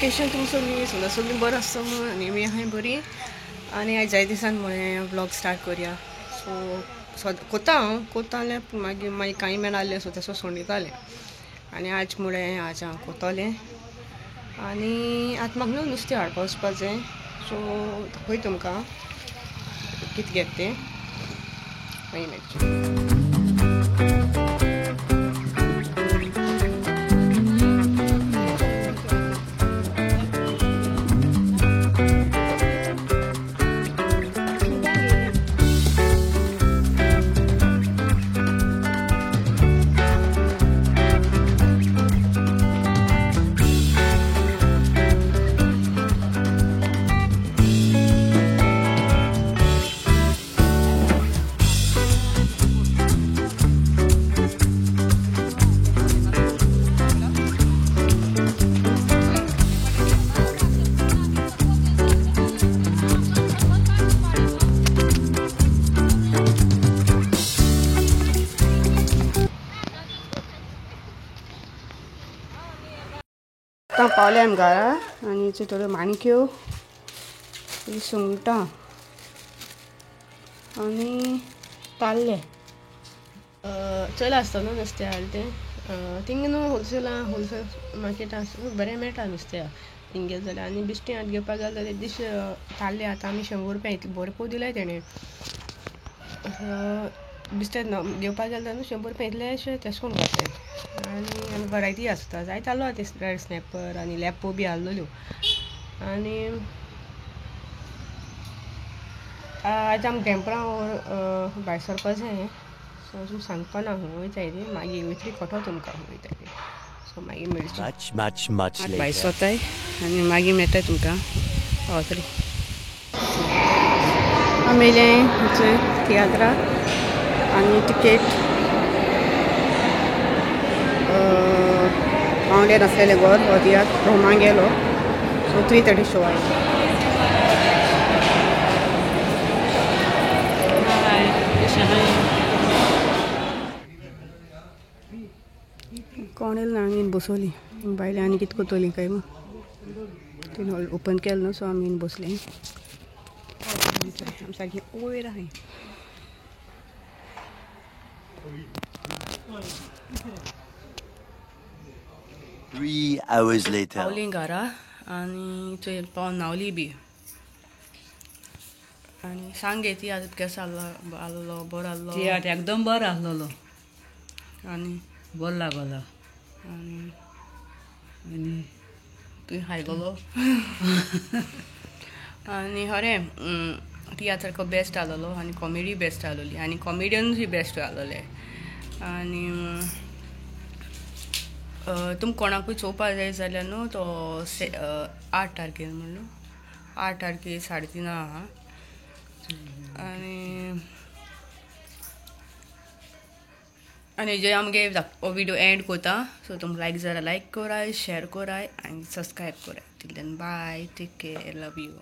Vacation तुमचं सगळी बरं आसता आणि मी आहे बरी आणि आज जाय दिसांमुळे व्लॉग स्टार्ट करूया. सो कोता कोताले मागीर कांय मेन आसले सो तसो सोंडिताले आणि आज मुळे आज हांव कोतोलें आणि आतां म्हाका न्हू नुस्तें हाडपा वचपा जाय. सो पळय तुमकां कितें घेता तें मागीर मेळचें. आतां पावले आमी घरा आनी थोड्यो माणक्यो सुंगटां आनी ताल्ले चल आसता न्हू नुस्तें हाड तें थिंग न्हू होलसेल मार्केट आसा बरें मेळटा नुस्तें थिंग गेले जाल्यार आनी बिश्टें आतां घेवपाक गेले जाल्यार दीस ताल्ले आतां आमी 100 रुपया इतले भरपूर दिल्याय तेणें बिस्टें घेवपाक गेले जाल्यार 100 रुपया इतले अशें तेश कोन्न कोत्ताय आनी वरायटी आसता जायत आहलो ते रेड स्नॅपर आनी लॅपो बी आहलोल्यो आनी आज आमकां डॅम्परां भायर सरपा जाय. सो अजून सांगपा ना हूंय वयताय ती मागीर वयतली खोटो तुमकां हूंय वयताय ती सो मागीर मेळचें भायर सरताय आनी मागीर मेळटाय तुमकां पावतली आमेलें तियात्रा आनी टिकेट फावंडेर आसलेलें गोर हो तियात्र रोमा गेलो सो 3:30 शो आयलो. कोण येयलें ना आमी बसोली बायलें आनी कितें कोत्तोलीं काय मग तिने ओपन केलें न्हू सो आमी बसलीं सारकी वयर आहाय. पावलीं घरा आनी थंय पावन न्हांवली बी आनी सांग गे ती आतां केसो आहलो बरो आहलो तियात्र एकदम बरो आहलोलो आनी बरो लागलो आनी तुवें खायलोलो आनी खरें तियात्र बेस्ट आहलोलो आनी कॉमेडी बेस्ट आहलोली आनी कॉमेडियन्सूय बेस्ट आहलोले आनी तुमकां कोणाकूय चोवपा जाय जाल्यार न्हू तो 8 तारखेर म्हण न्हू 8 तारखेर 3:30 आहा आनी जे आमगे विडियो एंड कोता सो तुमकां लायक जाल्यार लायक कोराय शेअर कोराय आनी सबस्क्रायब कोराय till then bye take care love you.